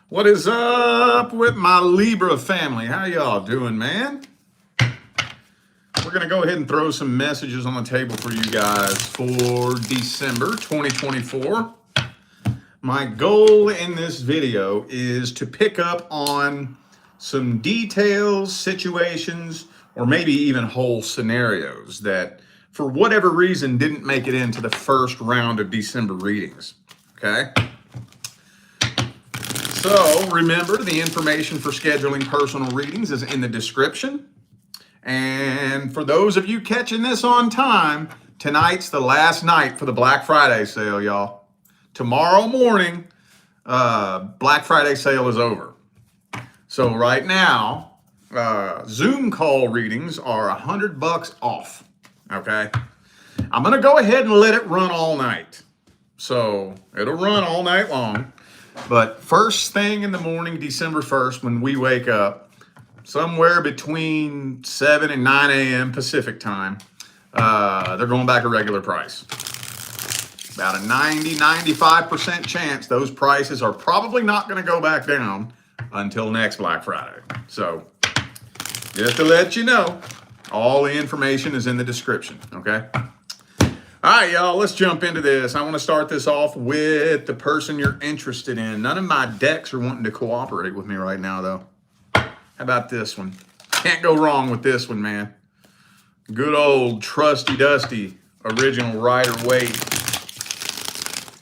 What is up with my Libra family? How y'all doing, man? We're going to go ahead and throw some messages on the table for you guys for December 2024. My goal in this video is to pick up on some details, situations, or maybe even whole scenarios that, for whatever reason, didn't make it into the first round of December readings. Okay? So remember, the information for scheduling personal readings is in the description. And for those of you catching this on time, tonight's the last night for the Black Friday sale, y'all. Tomorrow morning, Black Friday sale is over. So right now, Zoom call readings are $100 off, okay? I'm gonna go ahead and let it run all night. So it'll run all night long. But first thing in the morning, December 1st, when we wake up, somewhere between 7 and 9 a.m. Pacific time, they're going back to regular price. About a 90-95% chance those prices are probably not going to go back down until next Black Friday. So just to let you know, all the information is in the description, okay? All right, y'all, let's jump into this. I want to start this off with the person you're interested in. None of my decks are wanting to cooperate with me right now, though. How about this one? Can't go wrong with this one, man. Good old trusty dusty original Rider-Waite.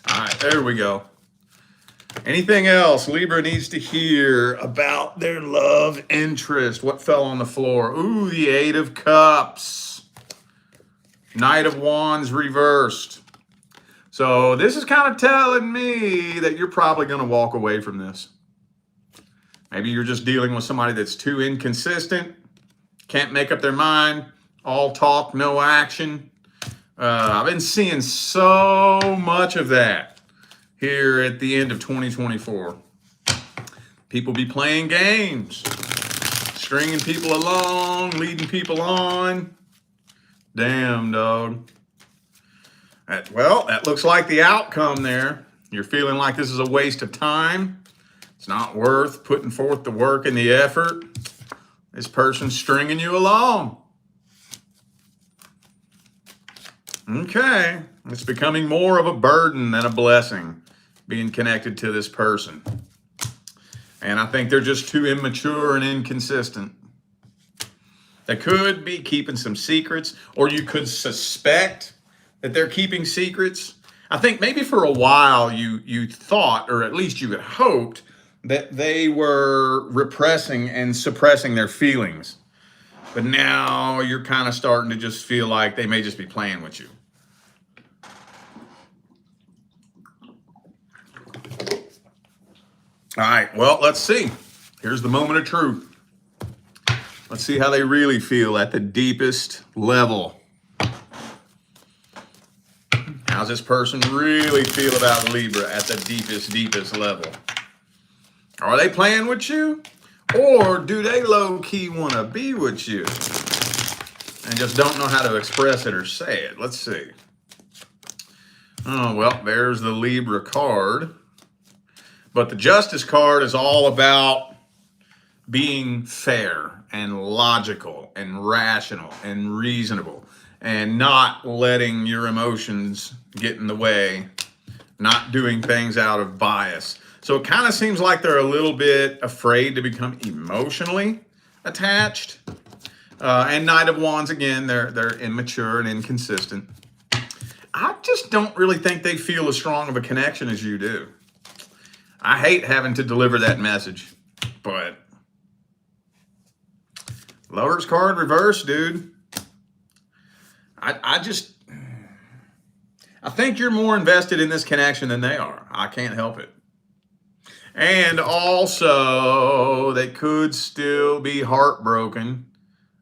All right, there we go. Anything else Libra needs to hear about their love interest? What fell on the floor? Ooh, the Eight of Cups. Knight of Wands reversed. So this is kind of telling me that you're probably going to walk away from this. Maybe you're just dealing with somebody that's too inconsistent, can't make up their mind, all talk, no action. I've been seeing so much of that here at the end of 2024. People be playing games, stringing people along, leading people on. Damn, dog. Well, that looks like the outcome there. You're feeling like this is a waste of time. It's not worth putting forth the work and the effort. This person's stringing you along. Okay. It's becoming more of a burden than a blessing being connected to this person. And I think they're just too immature and inconsistent. They could be keeping some secrets, or you could suspect that they're keeping secrets. I think maybe for a while you thought, or at least you had hoped, that they were repressing and suppressing their feelings. But now you're kind of starting to just feel like they may just be playing with you. All right, well, let's see. Here's the moment of truth. Let's see how they really feel at the deepest level. How's this person really feel about Libra at the deepest level? Are they playing with you? Or do they low-key want to be with you and just don't know how to express it or say it? Let's see. Oh, well, there's the Libra card. But the Justice card is all about being fair and logical and rational and reasonable and not letting your emotions get in the way, not doing things out of bias. So it kind of seems like they're a little bit afraid to become emotionally attached. And Knight of Wands, again, they're immature and inconsistent. I just don't really think they feel as strong of a connection as you do. I hate having to deliver that message, but Lover's card reversed, dude. I think you're more invested in this connection than they are. I can't help it. And also, they could still be heartbroken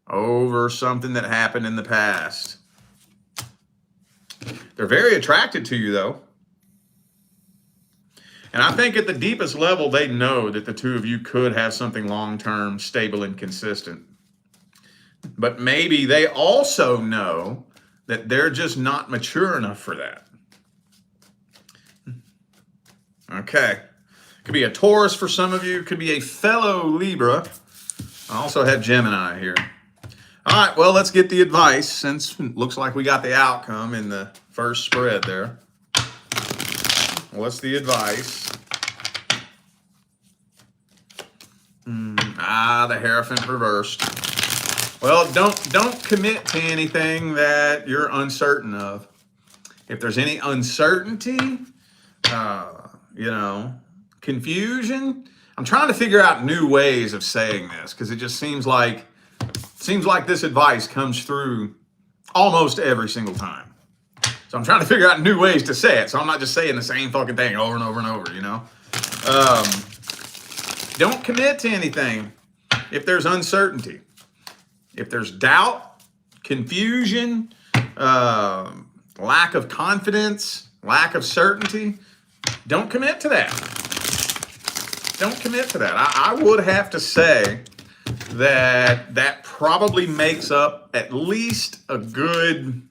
over something that happened in the past. They're very attracted to you, though. And I think at the deepest level, they know that the two of you could have something long-term, stable, and consistent. But maybe they also know that they're just not mature enough for that. Okay. Could be a Taurus for some of you. Could be a fellow Libra. I also have Gemini here. All right, well, let's get the advice since it looks like we got the outcome in the first spread there. What's the advice? The Hierophant reversed. Well, don't commit to anything that you're uncertain of. If there's any uncertainty, confusion, I'm trying to figure out new ways of saying this because it just seems like this advice comes through almost every single time. So I'm trying to figure out new ways to say it. So I'm not just saying the same fucking thing over and over and over, Don't commit to anything if there's uncertainty. If there's doubt, confusion, lack of confidence, lack of certainty, don't commit to that. Don't commit to that. I would have to say that probably makes up at least a good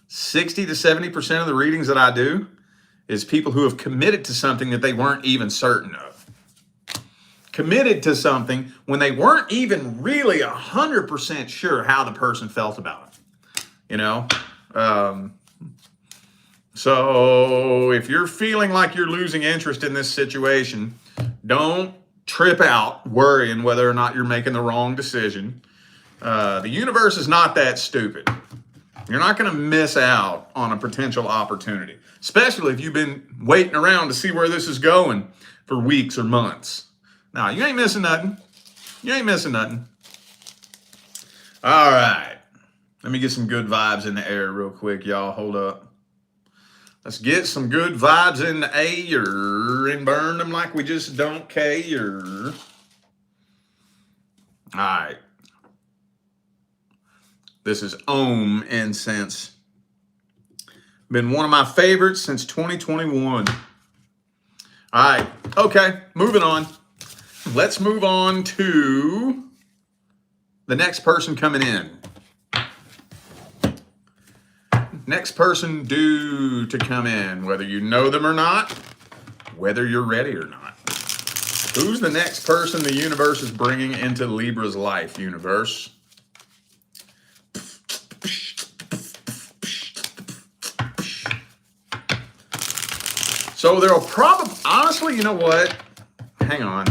60 to 70% of the readings that I do is people who have committed to something that they weren't even certain of. Committed to something when they weren't even really 100% sure how the person felt about it. So if you're feeling like you're losing interest in this situation, don't trip out worrying whether or not you're making the wrong decision. The universe is not that stupid. You're not going to miss out on a potential opportunity, especially if you've been waiting around to see where this is going for weeks or months. Now, you ain't missing nothing. You ain't missing nothing. All right. Let me get some good vibes in the air real quick, y'all. Hold up. Let's get some good vibes in the air and burn them like we just don't care. All right. This is Om incense. Been one of my favorites since 2021. All right. Okay. Moving on. Let's move on to the next person coming in. Next person due to come in, whether you know them or not, whether you're ready or not. Who's the next person the universe is bringing into Libra's life, universe? So there'll probably, honestly, you know what? Hang on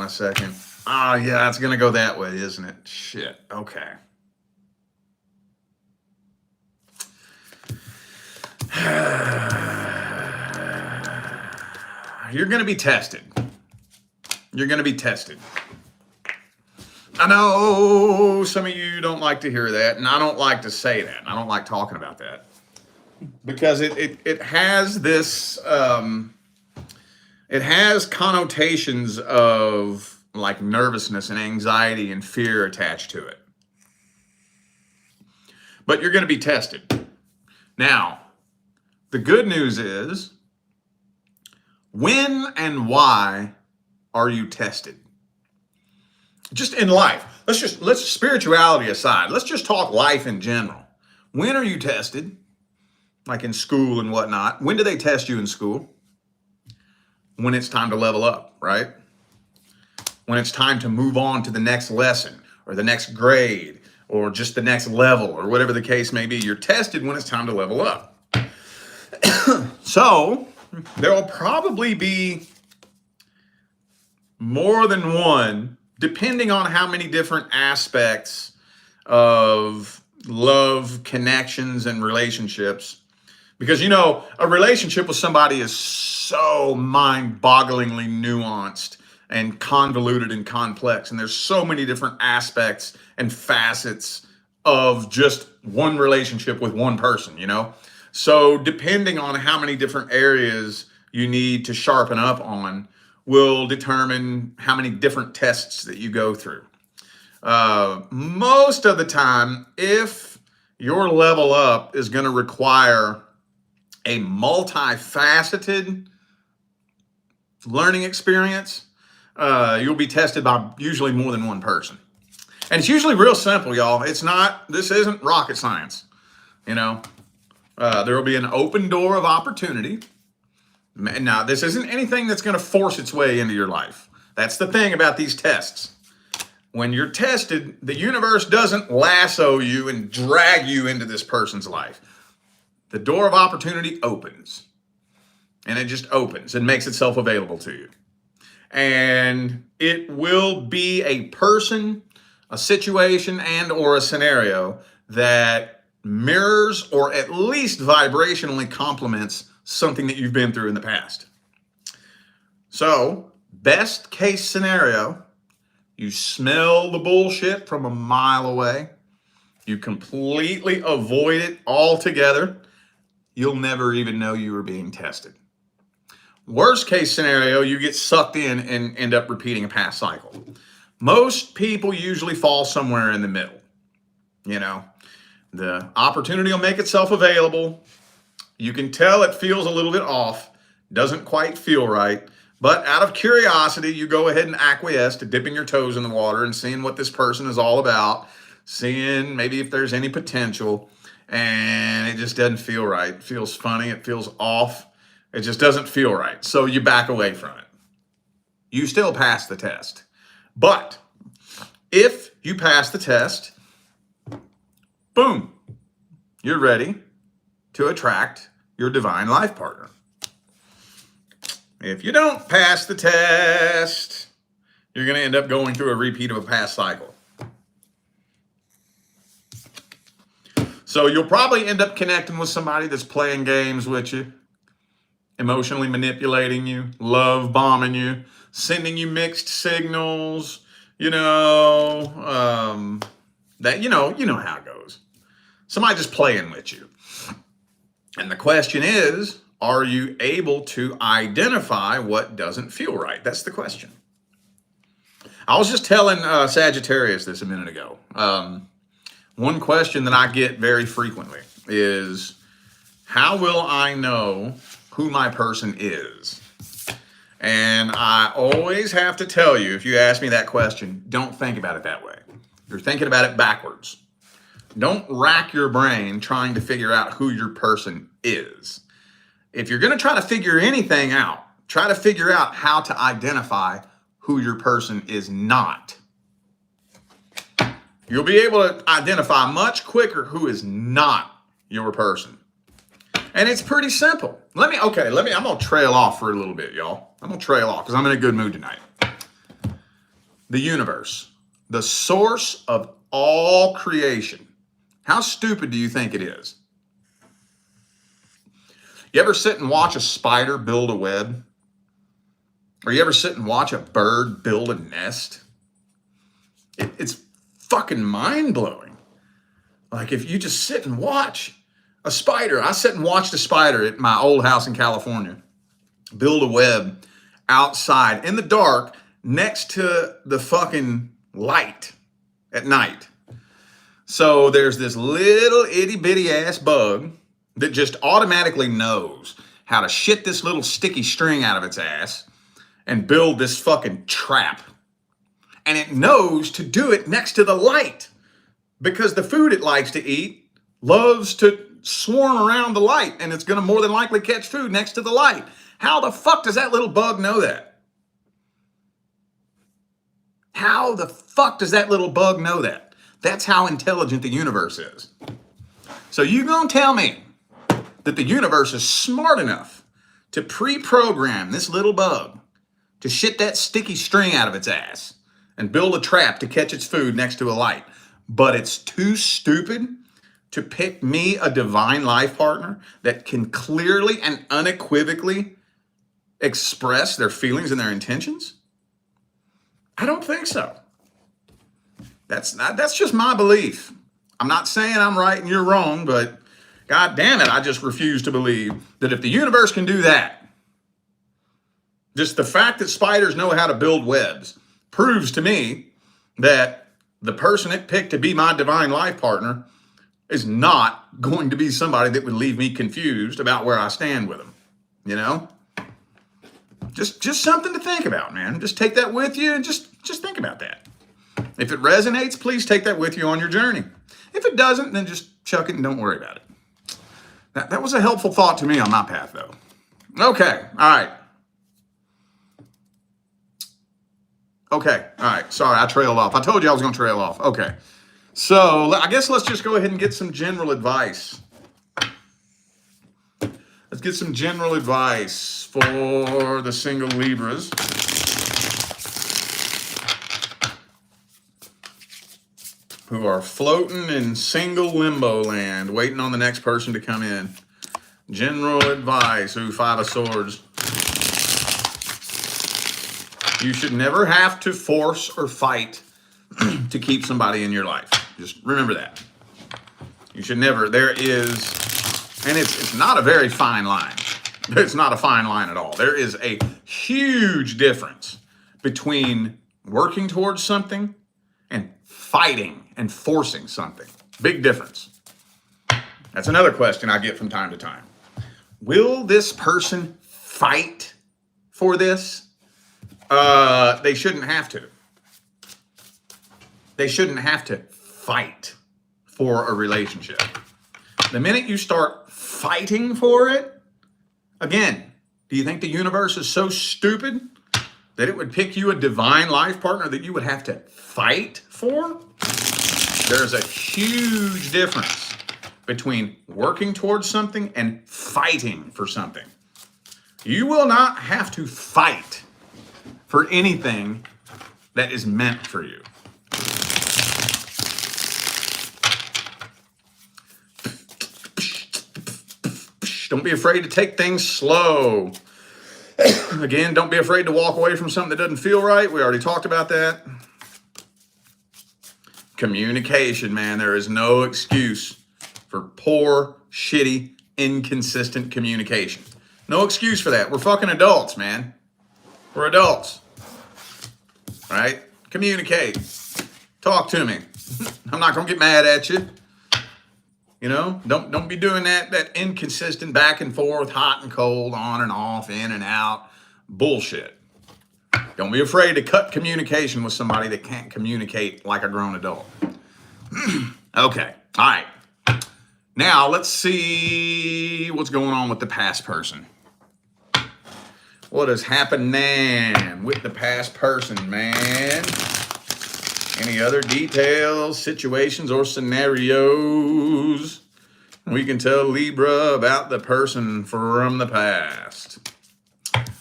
a second. Oh, yeah, it's going to go that way, isn't it? Shit. Okay. You're going to be tested. You're going to be tested. I know some of you don't like to hear that, and I don't like to say that. I don't like talking about that because it has this, it has connotations of like nervousness and anxiety and fear attached to it. But you're going to be tested. Now, the good news is, when and why are you tested? Just in life. Let's spirituality aside. Let's just talk life in general. When are you tested? Like in school and whatnot. When do they test you in school? When it's time to level up, right? When it's time to move on to the next lesson or the next grade or just the next level or whatever the case may be. You're tested when it's time to level up. So there will probably be more than one, depending on how many different aspects of love, connections, and relationships. Because, a relationship with somebody is so mind-bogglingly nuanced and convoluted and complex. And there's so many different aspects and facets of just one relationship with one person, So depending on how many different areas you need to sharpen up on will determine how many different tests that you go through. Most of the time, if your level up is going to require a multifaceted learning experience, you'll be tested by usually more than one person. And it's usually real simple, y'all. This isn't rocket science, There will be an open door of opportunity. Now, this isn't anything that's going to force its way into your life. That's the thing about these tests. When you're tested, the universe doesn't lasso you and drag you into this person's life. The door of opportunity opens. And it just opens and makes itself available to you. And it will be a person, a situation, and or a scenario that mirrors or at least vibrationally complements something that you've been through in the past. So, best case scenario, you smell the bullshit from a mile away. You completely avoid it altogether. You'll never even know you were being tested. Worst case scenario, you get sucked in and end up repeating a past cycle. Most people usually fall somewhere in the middle. You know, the opportunity will make itself available. You can tell it feels a little bit off, doesn't quite feel right. But out of curiosity, you go ahead and acquiesce to dipping your toes in the water and seeing what this person is all about, seeing maybe if there's any potential, and it just doesn't feel right. It feels funny. It feels off. It just doesn't feel right. So you back away from it. You still pass the test. But if you pass the test, boom, you're ready to attract your divine life partner. If you don't pass the test, you're going to end up going through a repeat of a past cycle. So you'll probably end up connecting with somebody that's playing games with you, emotionally manipulating you, love bombing you, sending you mixed signals, that you know how it goes. Somebody just playing with you. And the question is, are you able to identify what doesn't feel right? That's the question. I was just telling Sagittarius this a minute ago. One question that I get very frequently is, how will I know who my person is? And I always have to tell you, if you ask me that question, don't think about it that way. You're thinking about it backwards. Don't rack your brain trying to figure out who your person is. If you're going to try to figure anything out, try to figure out how to identify who your person is not. You'll be able to identify much quicker who is not your person. And it's pretty simple. I'm going to trail off for a little bit, y'all. I'm going to trail off because I'm in a good mood tonight. The universe, the source of all creation. How stupid do you think it is? You ever sit and watch a spider build a web? Or you ever sit and watch a bird build a nest? It's fucking mind-blowing. Like if you just sit and watch a spider. I sat and watched a spider at my old house in California build a web outside in the dark next to the fucking light at night. So there's this little itty bitty ass bug that just automatically knows how to shit this little sticky string out of its ass and build this fucking trap. And it knows to do it next to the light because the food it likes to eat loves to swarm around the light, and it's going to more than likely catch food next to the light. How the fuck does that little bug know that? How the fuck does that little bug know that? That's how intelligent the universe is. So you gonna tell me that the universe is smart enough to pre-program this little bug to shit that sticky string out of its ass and build a trap to catch its food next to a light, but it's too stupid to pick me a divine life partner that can clearly and unequivocally express their feelings and their intentions? I don't think so. That's just my belief. I'm not saying I'm right and you're wrong, but God damn it, I just refuse to believe that if the universe can do that, just the fact that spiders know how to build webs proves to me that the person it picked to be my divine life partner is not going to be somebody that would leave me confused about where I stand with them. You know? Just something to think about, man. Just take that with you and just think about that. If it resonates, please take that with you on your journey. If it doesn't, then just chuck it and don't worry about it. That was a helpful thought to me on my path, though. Okay, all right. Okay, all right. Sorry, I trailed off. I told you I was going to trail off. Okay. So I guess let's just go ahead and get some general advice. Let's get some general advice for the single Libras. Who are floating in single limbo land, waiting on the next person to come in. General advice. Ooh, Five of Swords. You should never have to force or fight to keep somebody in your life. Just remember that. You should never. There is, and it's not a very fine line. It's not a fine line at all. There is a huge difference between working towards something and fighting and forcing something. Big difference. That's another question I get from time to time. Will this person fight for this? They shouldn't have to. They shouldn't have to fight for a relationship. The minute you start fighting for it, again, do you think the universe is so stupid that it would pick you a divine life partner that you would have to fight for? There's a huge difference between working towards something and fighting for something. You will not have to fight for anything that is meant for you. Don't be afraid to take things slow. Again, don't be afraid to walk away from something that doesn't feel right. We already talked about that. Communication, man. There is no excuse for poor, shitty, inconsistent communication. No excuse for that. We're fucking adults, man. We're adults. Right? Communicate. Talk to me. I'm not going to get mad at you. You know, don't be doing that inconsistent back and forth, hot and cold, on and off, in and out bullshit. Don't be afraid to cut communication with somebody that can't communicate like a grown adult. Okay. All right. Now let's see what's going on with the past person. What is happening with the past person, man? Any other details, situations, or scenarios we can tell Libra about the person from the past?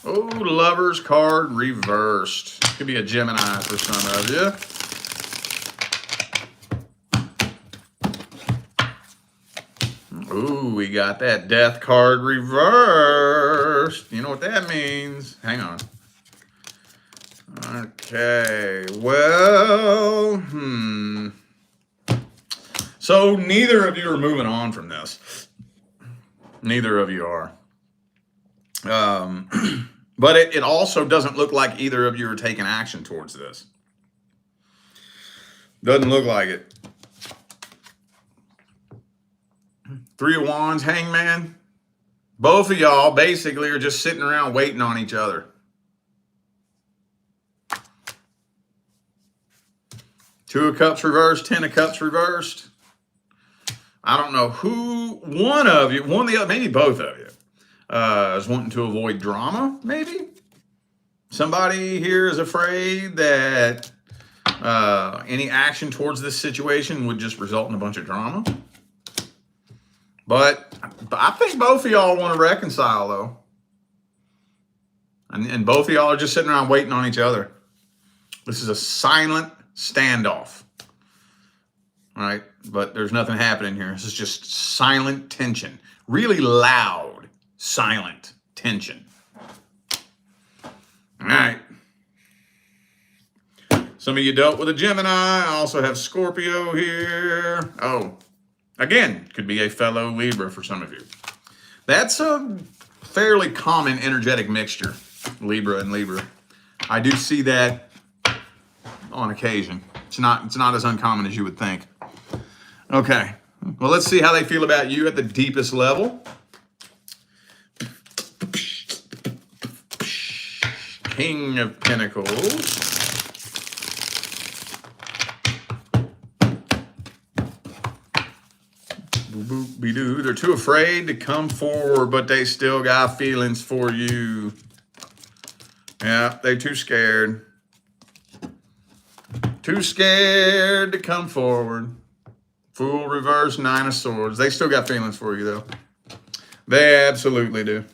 Oh, Lover's card reversed. Could be a Gemini for some of you. Ooh, we got that Death card reversed. You know what that means? Hang on. Okay, well, So neither of you are moving on from this. Neither of you are. But it also doesn't look like either of you are taking action towards this. Doesn't look like it. Three of Wands, Hangman. Both of y'all basically are just sitting around waiting on each other. Two of Cups reversed, 10 of Cups reversed. I don't know who, one of you, one of the other, maybe both of you, is wanting to avoid drama, maybe. Somebody here is afraid that any action towards this situation would just result in a bunch of drama. But I think both of y'all want to reconcile, though. And both of y'all are just sitting around waiting on each other. This is a silent standoff. All right? But there's nothing happening here. This is just silent tension. Really loud, silent tension. All right. Some of you dealt with a Gemini. I also have Scorpio here. Oh, again, could be a fellow Libra for some of you. That's a fairly common energetic mixture, Libra and Libra. I do see that on occasion. It's not as uncommon as you would think. Okay, well, let's see how they feel about you at the deepest level. King of Pentacles. Boop, boop. Scooby-Doo. They're too afraid to come forward, but they still got feelings for you. Yeah, they're too scared. Too scared to come forward. Fool, reverse, 9 of swords. They still got feelings for you, though. They absolutely do.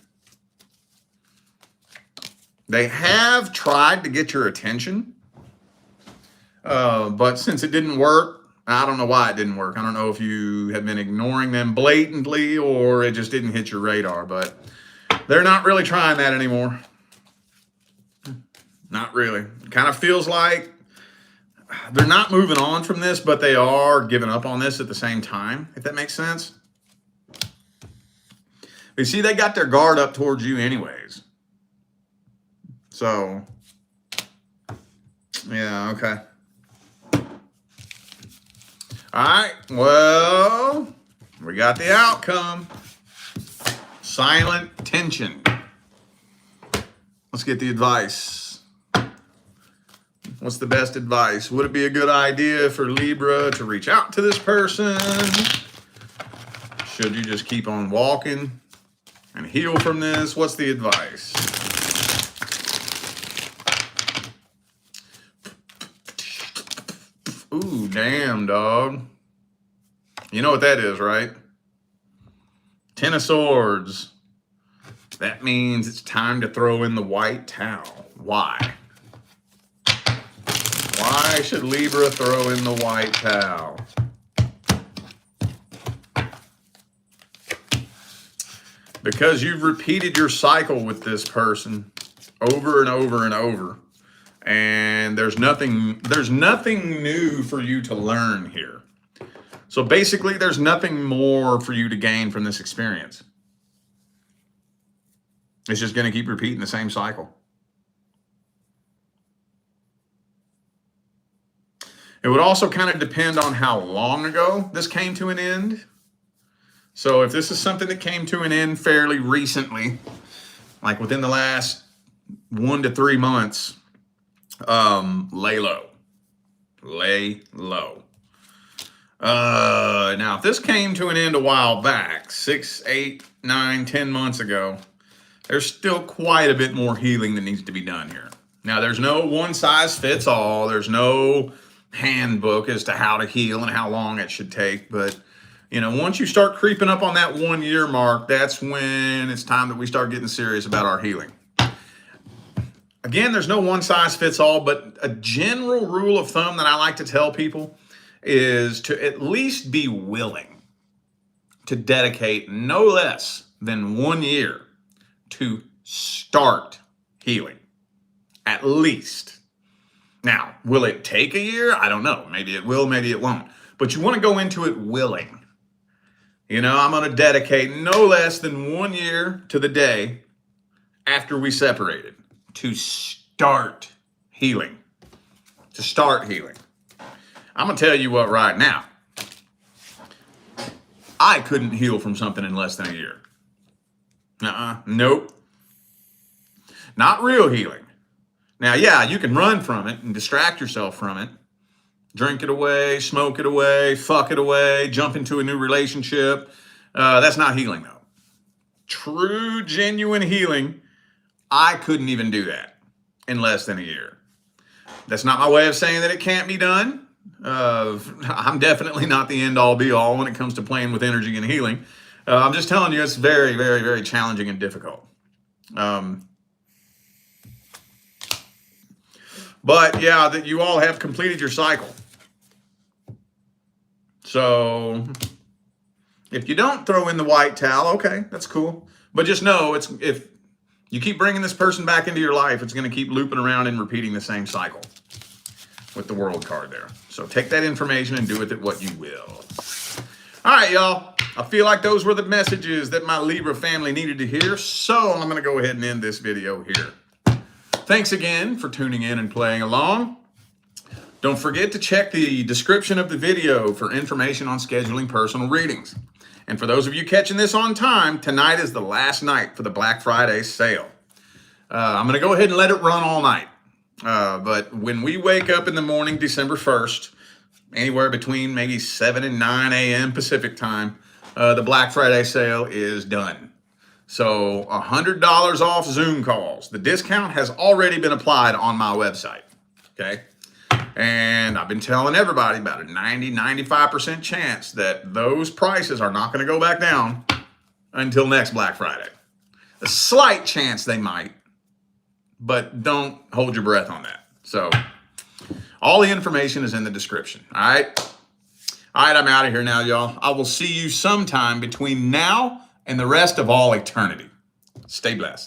They have tried to get your attention, but since it didn't work, I don't know why it didn't work. I don't know if you have been ignoring them blatantly or it just didn't hit your radar, but they're not really trying that anymore. Not really. It kind of feels like they're not moving on from this, but they are giving up on this at the same time, if that makes sense. You see, they got their guard up towards you anyways. So, yeah, okay. All right, well, we got the outcome. Silent tension. Let's get the advice. What's the best advice? Would it be a good idea for Libra to reach out to this person? Should you just keep on walking and heal from this? What's the advice? Ooh, damn, dog. You know what that is, right? 10 of Swords. That means it's time to throw in the white towel. Why? Why should Libra throw in the white towel? Because you've repeated your cycle with this person over and over and over. And there's nothing new for you to learn here. So basically, there's nothing more for you to gain from this experience. It's just going to keep repeating the same cycle. It would also kind of depend on how long ago this came to an end. So if this is something that came to an end fairly recently, like within the last 1 to 3 months, lay low. Lay low. Now, if this came to an end a while back, 6, 8, 9, 10 months ago, there's still quite a bit more healing that needs to be done here. Now, there's no one size fits all. There's no handbook as to how to heal and how long it should take. But, you know, once you start creeping up on that 1 year mark, that's when it's time that we start getting serious about our healing. Again, there's no one size fits all, but a general rule of thumb that I like to tell people is to at least be willing to dedicate no less than 1 year to start healing. At least. Now, will it take a year? I don't know. Maybe it will, maybe it won't. But you want to go into it willing. You know, I'm going to dedicate no less than 1 year to the day after we separated to start healing. To start healing. I'm going to tell you what right now. I couldn't heal from something in less than a year. Nope. Not real healing. Now, yeah, you can run from it and distract yourself from it. Drink it away, smoke it away, fuck it away, jump into a new relationship. That's not healing, though. True, genuine healing, I couldn't even do that in less than a year. That's not my way of saying that it can't be done. I'm definitely not the end-all, be-all when it comes to playing with energy and healing. I'm just telling you it's very, very, very challenging and difficult. But yeah, that you all have completed your cycle. So if you don't throw in the white towel, okay, that's cool. But just know if you keep bringing this person back into your life, it's going to keep looping around and repeating the same cycle with the World card there. So take that information and do with it what you will. All right, y'all. I feel like those were the messages that my Libra family needed to hear. So I'm going to go ahead and end this video here. Thanks again for tuning in and playing along. Don't forget to check the description of the video for information on scheduling personal readings. And for those of you catching this on time, tonight is the last night for the Black Friday sale. I'm going to go ahead and let it run all night. But when we wake up in the morning, December 1st, anywhere between maybe 7 and 9 a.m. Pacific time, the Black Friday sale is done. So $100 off Zoom calls. The discount has already been applied on my website. Okay. And I've been telling everybody about a 95% chance that those prices are not going to go back down until next Black Friday. A slight chance they might, but don't hold your breath on that. So all the information is in the description. All right. I'm out of here now, y'all. I will see you sometime between now and the rest of all eternity. Stay blessed.